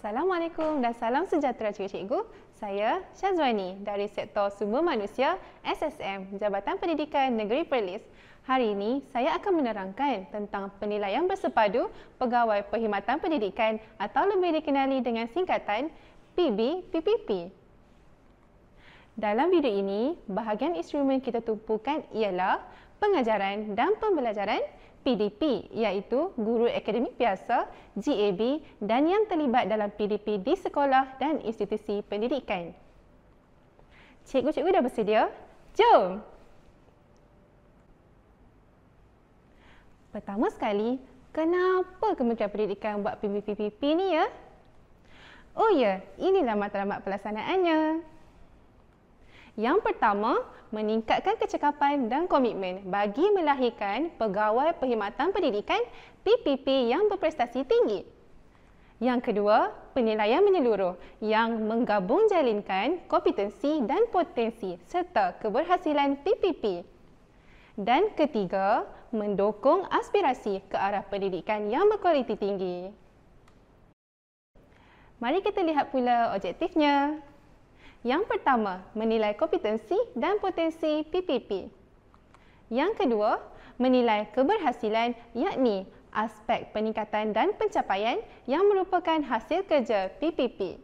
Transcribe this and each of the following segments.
Assalamualaikum dan salam sejahtera cikgu-cikgu. Saya Syazwani dari Sektor Sumber Manusia SSM Jabatan Pendidikan Negeri Perlis. Hari ini saya akan menerangkan tentang penilaian bersepadu Pegawai Perkhidmatan Pendidikan atau lebih dikenali dengan singkatan PB-PPP. Dalam video ini, bahagian instrumen kita tumpukan ialah pengajaran dan pembelajaran, PDP iaitu guru akademik biasa, GAB dan yang terlibat dalam PDP di sekolah dan institusi pendidikan. Cikgu-cikgu dah bersedia? Jom! Pertama sekali, kenapa Kementerian Pendidikan buat PBPPP ni ya? Oh ya, inilah matlamat pelaksanaannya. Yang pertama, meningkatkan kecekapan dan komitmen bagi melahirkan Pegawai Perkhidmatan Pendidikan PPP yang berprestasi tinggi. Yang kedua, penilaian menyeluruh yang menggabung jalinkan kompetensi dan potensi serta keberhasilan PPP. Dan ketiga, mendukung aspirasi ke arah pendidikan yang berkualiti tinggi. Mari kita lihat pula objektifnya. Yang pertama, menilai kompetensi dan potensi PPP. Yang kedua, menilai keberhasilan yakni aspek peningkatan dan pencapaian yang merupakan hasil kerja PPP.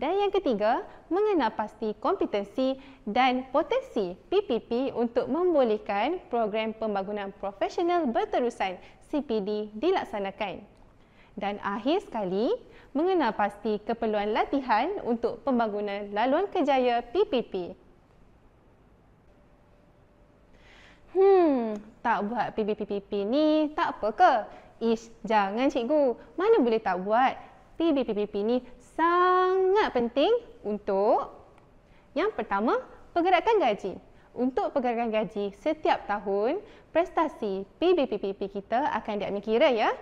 Dan yang ketiga, mengenal pasti kompetensi dan potensi PPP untuk membolehkan program pembangunan profesional berterusan CPD dilaksanakan. Dan akhir sekali, mengenal pasti keperluan latihan untuk pembangunan laluan kerjaya PPP. Tak buat PBPPP ni tak apa ke? Jangan cikgu. Mana boleh tak buat? PBPPP ni sangat penting untuk yang pertama, pergerakan gaji. Untuk pergerakan gaji setiap tahun, prestasi PBPPP kita akan diambil kira ya.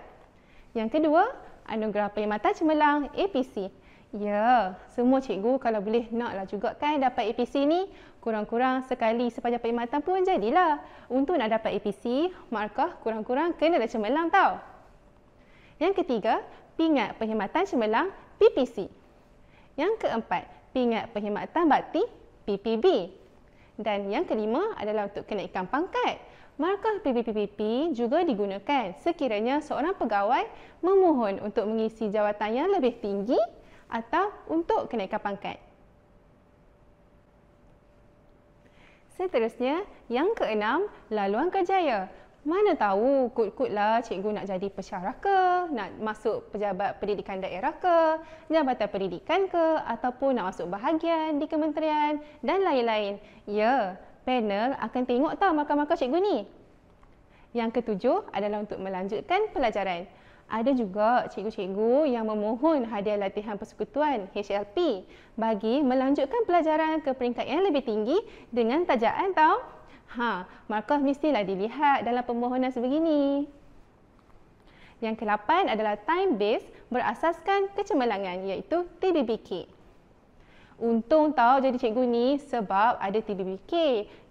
Yang kedua, anugerah perkhidmatan cemerlang APC. Ya, semua cikgu kalau boleh naklah juga kan dapat APC ni. Kurang-kurang sekali sepanjang perkhidmatan pun jadilah. Untuk nak dapat APC, markah kurang-kurang kena dah cemerlang tau. Yang ketiga, pingat perkhidmatan cemerlang PPC. Yang keempat, pingat perkhidmatan bakti PPB. Dan yang kelima adalah untuk kenaikan pangkat. Markah PBPPP juga digunakan sekiranya seorang pegawai memohon untuk mengisi jawatan yang lebih tinggi atau untuk kenaikan pangkat. Seterusnya, yang keenam, laluan kerjaya. Mana tahu kut-kut lah cikgu nak jadi pensyarah ke, nak masuk pejabat pendidikan daerah ke, jabatan pendidikan ke, ataupun nak masuk bahagian di kementerian dan lain-lain. Ya, panel akan tengok tahu markah-markah cikgu ni. Yang ketujuh adalah untuk melanjutkan pelajaran. Ada juga cikgu-cikgu yang memohon hadiah latihan persekutuan HLP bagi melanjutkan pelajaran ke peringkat yang lebih tinggi dengan tajaan tahu. Markah mestilah dilihat dalam permohonan sebegini. Yang ke-8 adalah time based berasaskan kecemerlangan iaitu TBBK. Untung tahu jadi cikgu ni sebab ada TBBK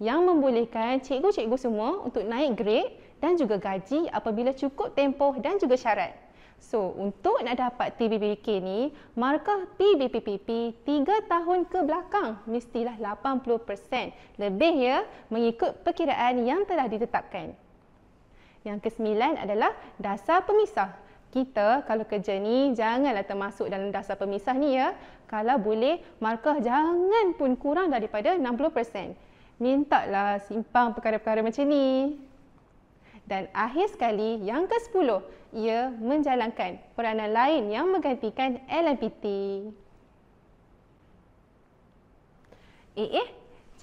yang membolehkan cikgu-cikgu semua untuk naik grade dan juga gaji apabila cukup tempoh dan juga syarat. So, untuk nak dapat TBBK ni, markah PBPPP 3 tahun ke belakang mestilah 80% lebih ya mengikut perkiraan yang telah ditetapkan. Yang ke-9 adalah dasar pemisah. Kita kalau kerja ni janganlah termasuk dalam dasar pemisah ni ya. Kalau boleh, markah jangan pun kurang daripada 60%. Mintalah simpang perkara-perkara macam ni. Dan akhir sekali, yang ke-10, ia menjalankan peranan lain yang menggantikan LMPT.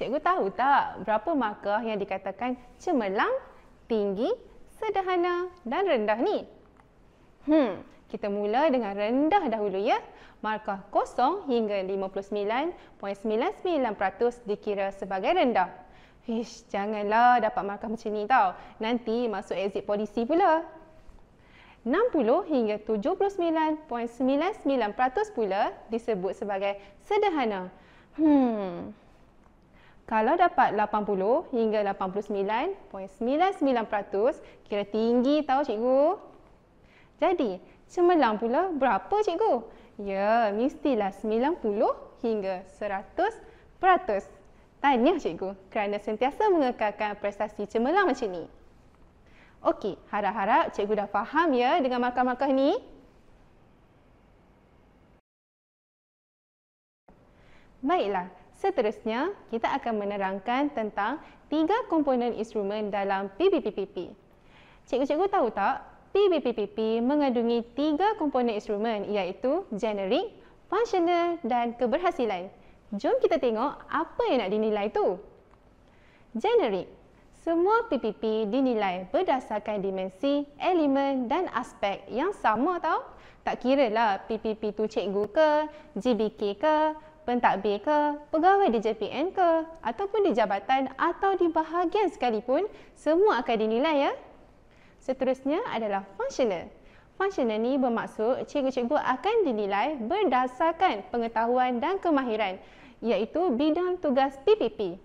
Cikgu tahu tak berapa markah yang dikatakan cemerlang, tinggi, sederhana dan rendah ni? Kita mula dengan rendah dahulu ya. Markah 0 hingga 59.99% dikira sebagai rendah. Janganlah dapat markah macam ni tau. Nanti masuk exit polisi pula. 60 hingga 79.99% pula disebut sebagai sederhana. Kalau dapat 80 hingga 89.99% kira tinggi tau cikgu. Jadi, cemerlang pula berapa cikgu? Ya, mestilah 90 hingga 100%. Tahniah cikgu kerana sentiasa mengekalkan prestasi cemerlang macam ni. Okey, harap-harap cikgu dah faham ya dengan markah-markah ni. Baiklah, seterusnya kita akan menerangkan tentang 3 komponen instrumen dalam PBPPP. Cikgu-cikgu tahu tak, PBPPP mengandungi 3 komponen instrumen iaitu generik, functional dan keberhasilan. Jom kita tengok apa yang nak dinilai tu. Generik. Semua PPP dinilai berdasarkan dimensi, elemen dan aspek yang sama tau. Tak kiralah PPP tu cikgu ke, GBK ke, pentadbir ke, pegawai di JPN ke, ataupun di jabatan atau di bahagian sekalipun, semua akan dinilai ya. Seterusnya adalah functional. Functional ni bermaksud cikgu-cikgu akan dinilai berdasarkan pengetahuan dan kemahiran, iaitu bidang tugas PPP.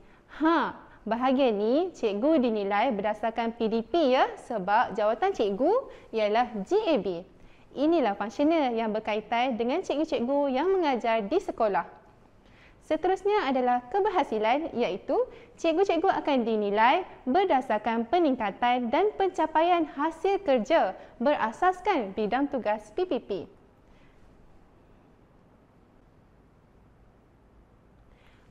Bahagian ni cikgu dinilai berdasarkan PDP ya, sebab jawatan cikgu ialah GAB. Inilah functional yang berkaitan dengan cikgu-cikgu yang mengajar di sekolah. Seterusnya adalah keberhasilan, iaitu cikgu-cikgu akan dinilai berdasarkan peningkatan dan pencapaian hasil kerja berasaskan bidang tugas PPP.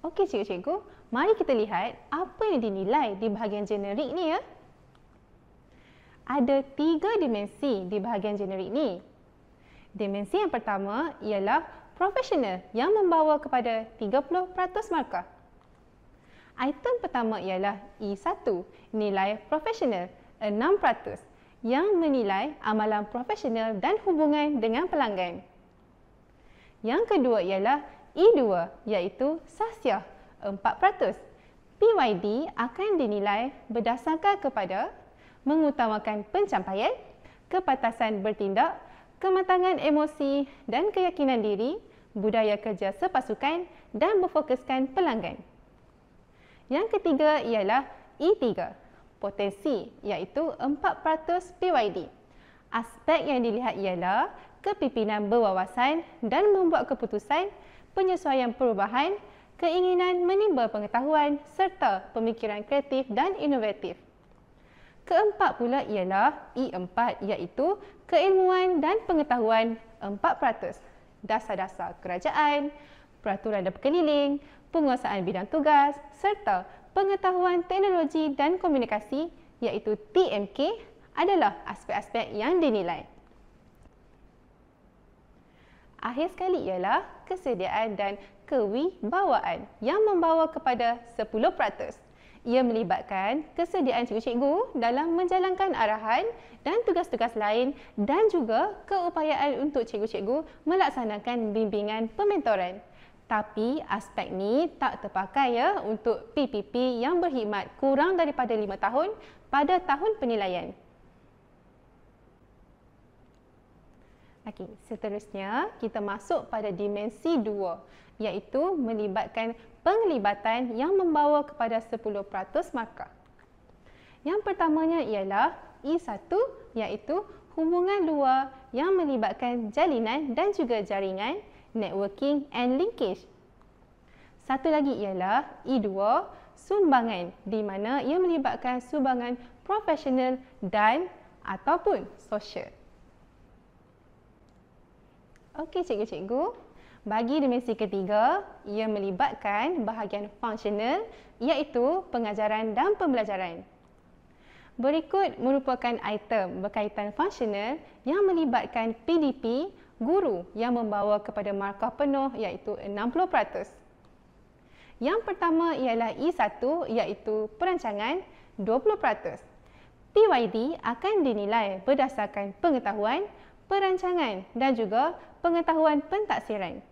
Okey cikgu-cikgu, mari kita lihat apa yang dinilai di bahagian generik ni ya. Ada 3 dimensi di bahagian generik ni. Dimensi yang pertama ialah profesional yang membawa kepada 30% markah. Item pertama ialah E1, nilai profesional 6%, yang menilai amalan profesional dan hubungan dengan pelanggan. Yang kedua ialah E2, iaitu sahsiah 4%. PYD akan dinilai berdasarkan kepada mengutamakan pencapaian, kepatasan bertindak, kematangan emosi dan keyakinan diri, budaya kerja sepasukan dan berfokuskan pelanggan. Yang ketiga ialah E3, potensi, iaitu 4% PYD. Aspek yang dilihat ialah kepimpinan berwawasan dan membuat keputusan, penyesuaian perubahan, keinginan menimba pengetahuan serta pemikiran kreatif dan inovatif. Keempat pula ialah E4, iaitu keilmuan dan pengetahuan 4%. Dasar-dasar kerajaan, peraturan dan berkeliling, penguasaan bidang tugas serta pengetahuan teknologi dan komunikasi, iaitu TMK, adalah aspek-aspek yang dinilai. Akhir sekali ialah kesediaan dan kewibawaan yang membawa kepada 10%. Ia melibatkan kesediaan cikgu-cikgu dalam menjalankan arahan dan tugas-tugas lain dan juga keupayaan untuk cikgu-cikgu melaksanakan bimbingan pementoran. Tapi aspek ni tak terpakai ya untuk PPP yang berkhidmat kurang daripada 5 tahun pada tahun penilaian. Okey, seterusnya kita masuk pada dimensi 2, iaitu melibatkan penglibatan yang membawa kepada 10% markah. Yang pertamanya ialah E1, iaitu hubungan luar yang melibatkan jalinan dan juga jaringan, networking and linkage. Satu lagi ialah E2, sumbangan, di mana ia melibatkan sumbangan profesional dan ataupun sosial. Okey cikgu-cikgu, bagi dimensi ketiga, ia melibatkan bahagian functional, iaitu pengajaran dan pembelajaran. Berikut merupakan item berkaitan functional yang melibatkan PDP, guru yang membawa kepada markah penuh iaitu 60%. Yang pertama ialah E1, iaitu perancangan 20%. PYD akan dinilai berdasarkan pengetahuan, perancangan dan juga pengetahuan pentaksiran.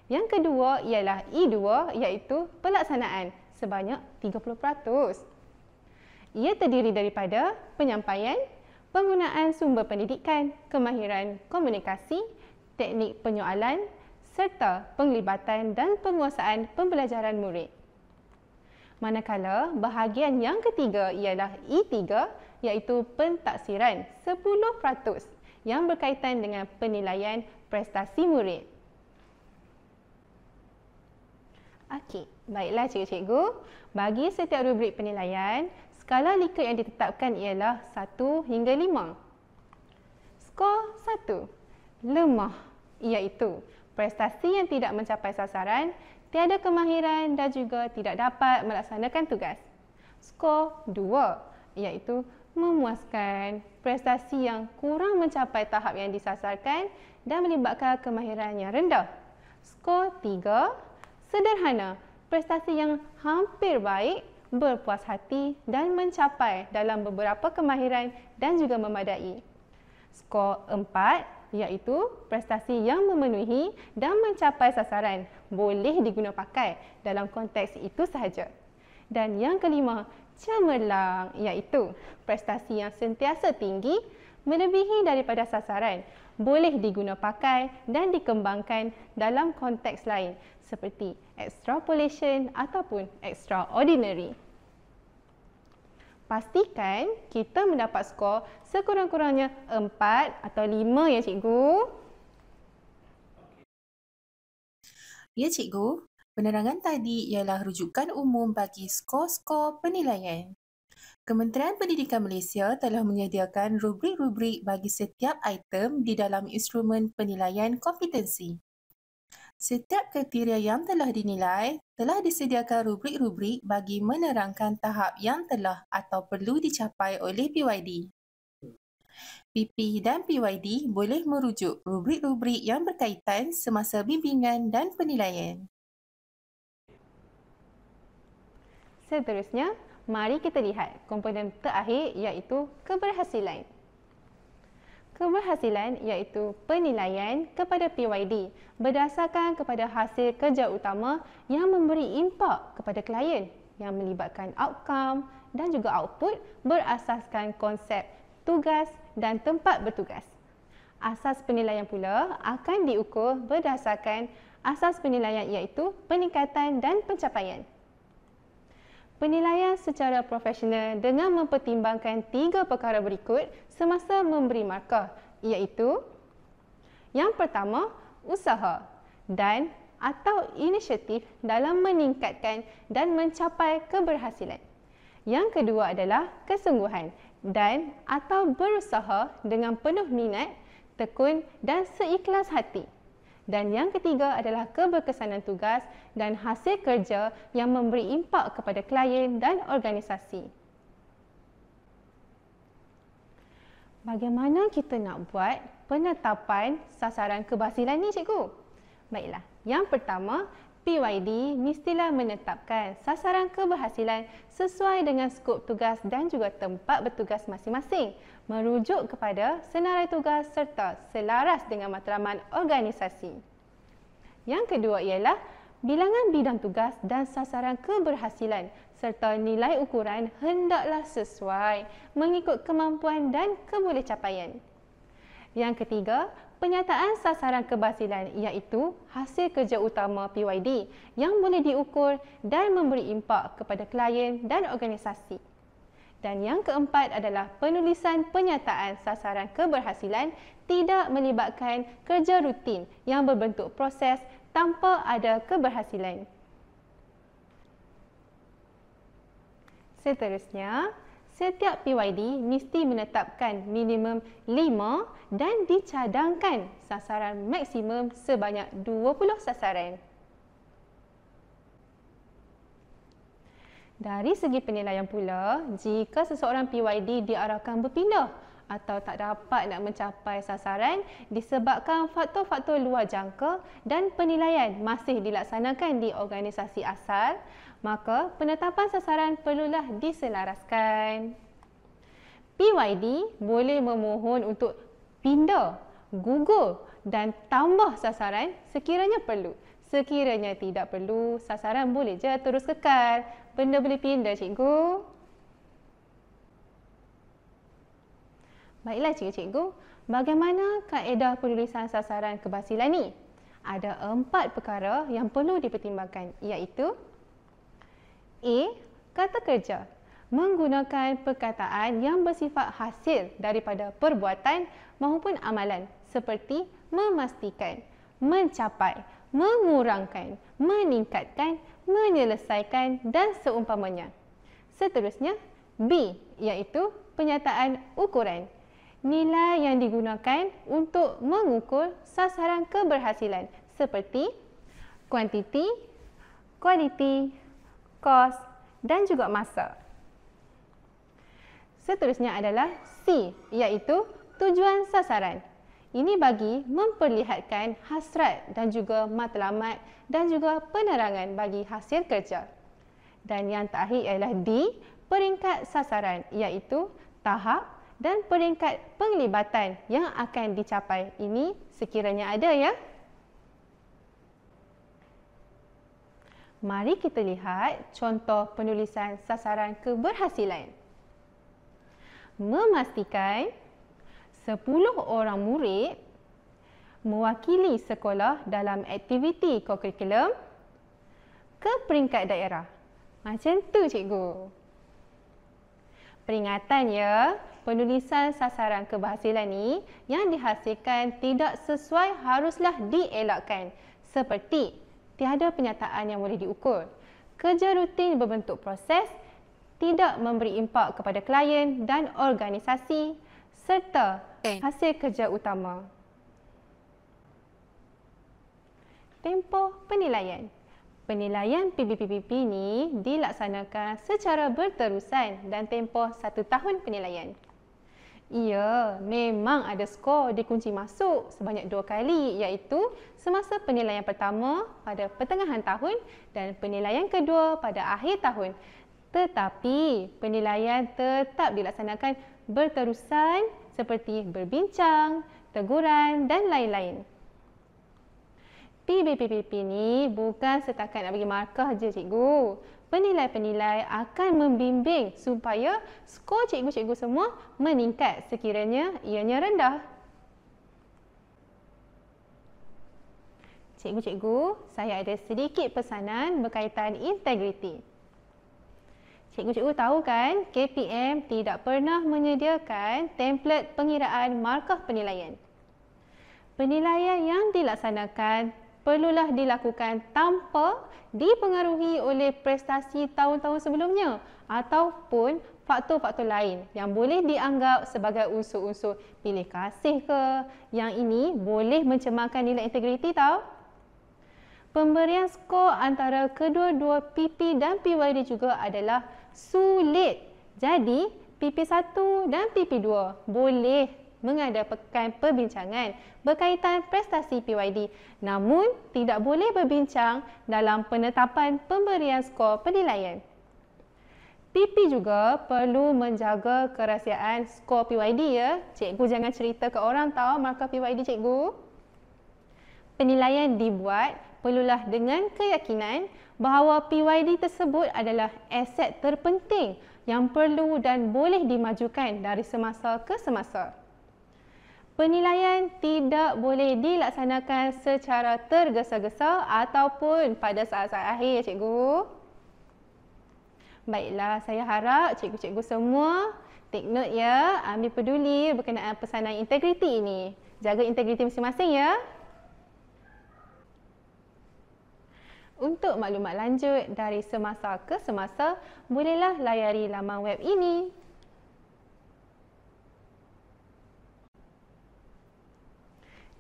Yang kedua ialah E2, iaitu pelaksanaan sebanyak 30%. Ia terdiri daripada penyampaian, penggunaan sumber pendidikan, kemahiran komunikasi, teknik penyoalan serta penglibatan dan penguasaan pembelajaran murid. Manakala bahagian yang ketiga ialah E3, iaitu pentaksiran 10%. Yang berkaitan dengan penilaian prestasi murid. Okey, baiklah cikgu-cikgu. Bagi setiap rubrik penilaian, skala Likert yang ditetapkan ialah 1 hingga 5. Skor 1, lemah, iaitu prestasi yang tidak mencapai sasaran, tiada kemahiran dan juga tidak dapat melaksanakan tugas. Skor 2, iaitu memuaskan, prestasi yang kurang mencapai tahap yang disasarkan dan melibatkan kemahiran yang rendah. Skor 3, sederhana, prestasi yang hampir baik, berpuas hati dan mencapai dalam beberapa kemahiran dan juga memadai. Skor 4, iaitu prestasi yang memenuhi dan mencapai sasaran, boleh diguna pakai dalam konteks itu sahaja. Dan yang kelima, cemerlang, iaitu prestasi yang sentiasa tinggi, melebihi daripada sasaran, boleh diguna pakai dan dikembangkan dalam konteks lain seperti extrapolation ataupun extraordinary. Pastikan kita mendapat skor sekurang-kurangnya 4 atau 5 ya cikgu. Ya cikgu, penerangan tadi ialah rujukan umum bagi skor-skor penilaian. Kementerian Pendidikan Malaysia telah menyediakan rubrik-rubrik bagi setiap item di dalam instrumen penilaian kompetensi. Setiap kriteria yang telah dinilai telah disediakan rubrik-rubrik bagi menerangkan tahap yang telah atau perlu dicapai oleh PYD. PP dan PYD boleh merujuk rubrik-rubrik yang berkaitan semasa bimbingan dan penilaian. Seterusnya, mari kita lihat komponen terakhir iaitu keberhasilan. Keberhasilan iaitu penilaian kepada PYD berdasarkan kepada hasil kerja utama yang memberi impak kepada klien yang melibatkan outcome dan juga output berasaskan konsep tugas dan tempat bertugas. Asas penilaian pula akan diukur berdasarkan asas penilaian iaitu peningkatan dan pencapaian. Penilaian secara profesional dengan mempertimbangkan 3 perkara berikut semasa memberi markah iaitu yang pertama, usaha dan atau inisiatif dalam meningkatkan dan mencapai keberhasilan. Yang kedua adalah kesungguhan dan atau berusaha dengan penuh minat, tekun dan seikhlas hati. Dan yang ketiga adalah keberkesanan tugas dan hasil kerja yang memberi impak kepada klien dan organisasi. Bagaimana kita nak buat penetapan sasaran keberhasilan ni cikgu? Baiklah, yang pertama, PYD mestilah menetapkan sasaran keberhasilan sesuai dengan skop tugas dan juga tempat bertugas masing-masing, merujuk kepada senarai tugas serta selaras dengan matlamat organisasi. Yang kedua ialah bilangan bidang tugas dan sasaran keberhasilan serta nilai ukuran hendaklah sesuai mengikut kemampuan dan kebolehcapaian. Yang ketiga, penyataan sasaran keberhasilan iaitu hasil kerja utama PYD yang boleh diukur dan memberi impak kepada klien dan organisasi. Dan yang keempat adalah penulisan penyataan sasaran keberhasilan tidak melibatkan kerja rutin yang berbentuk proses tanpa ada keberhasilan. Seterusnya, setiap PYD mesti menetapkan minimum 5 dan dicadangkan sasaran maksimum sebanyak 20 sasaran. Dari segi penilaian pula, jika seseorang PYD diarahkan berpindah atau tak dapat nak mencapai sasaran disebabkan faktor-faktor luar jangka dan penilaian masih dilaksanakan di organisasi asal, maka penetapan sasaran perlulah diselaraskan. PYD boleh memohon untuk pindah, gugur dan tambah sasaran sekiranya perlu. Sekiranya tidak perlu, sasaran boleh je terus kekal. Benda boleh pindah, cikgu. Baiklah cikgu-cikgu, bagaimana kaedah penulisan sasaran keberhasilan ni? Ada 4 perkara yang perlu dipertimbangkan iaitu A. Kata kerja. menggunakan perkataan yang bersifat hasil daripada perbuatan maupun amalan seperti memastikan, mencapai, mengurangkan, meningkatkan, menyelesaikan dan seumpamanya. Seterusnya, B iaitu penyataan ukuran. Nilai yang digunakan untuk mengukur sasaran keberhasilan seperti kuantiti, kualiti, kos dan juga masa. Seterusnya adalah C iaitu tujuan sasaran. Ini bagi memperlihatkan hasrat dan juga matlamat dan juga penerangan bagi hasil kerja. Dan yang terakhir ialah D, peringkat sasaran iaitu tahap dan peringkat penglibatan yang akan dicapai. Ini sekiranya ada ya. Mari kita lihat contoh penulisan sasaran keberhasilan. Memastikan 10 orang murid mewakili sekolah dalam aktiviti kokurikulum ke peringkat daerah. Macam tu cikgu. Peringatan ya, penulisan sasaran keberhasilan ni yang dihasilkan tidak sesuai haruslah dielakkan. Seperti tiada penyataan yang boleh diukur. Kerja rutin berbentuk proses, tidak memberi impak kepada klien dan organisasi serta hasil kerja utama. Tempoh penilaian. Penilaian PBPPP ni dilaksanakan secara berterusan dan tempoh 1 tahun penilaian. Ia memang ada skor dikunci masuk sebanyak 2 kali iaitu semasa penilaian pertama pada pertengahan tahun dan penilaian kedua pada akhir tahun. Tetapi penilaian tetap dilaksanakan berterusan seperti berbincang, teguran dan lain-lain. PBPPP ni bukan setakat nak bagi markah je cikgu. Penilai-penilai akan membimbing supaya skor cikgu-cikgu semua meningkat sekiranya ianya rendah. Cikgu-cikgu, saya ada sedikit pesanan berkaitan integriti. Cikgu-cikgu tahu kan, KPM tidak pernah menyediakan template pengiraan markah penilaian. Penilaian yang dilaksanakan perlulah dilakukan tanpa dipengaruhi oleh prestasi tahun-tahun sebelumnya ataupun faktor-faktor lain yang boleh dianggap sebagai unsur-unsur pilih kasih ke. Yang ini boleh mencemarkan nilai integriti tau. Pemberian skor antara kedua-dua PP dan PYD juga adalah sulit. Jadi PP1 dan PP2 boleh mengadakan perbincangan berkaitan prestasi PYD, namun tidak boleh berbincang dalam penetapan pemberian skor penilaian. PP juga perlu menjaga kerahsiaan skor PYD ya. Cikgu jangan cerita ke orang tahu markah PYD cikgu. Penilaian dibuat perlulah dengan keyakinan bahawa PYD tersebut adalah aset terpenting yang perlu dan boleh dimajukan dari semasa ke semasa. Penilaian tidak boleh dilaksanakan secara tergesa-gesa ataupun pada saat-saat akhir, cikgu. Baiklah, saya harap cikgu-cikgu semua take note ya, ambil peduli berkenaan pesanan integriti ini. Jaga integriti masing-masing ya. Untuk maklumat lanjut dari semasa ke semasa, bolehlah layari laman web ini.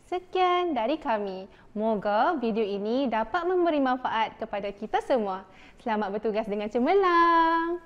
Sekian dari kami. Moga video ini dapat memberi manfaat kepada kita semua. Selamat bertugas dengan cemerlang.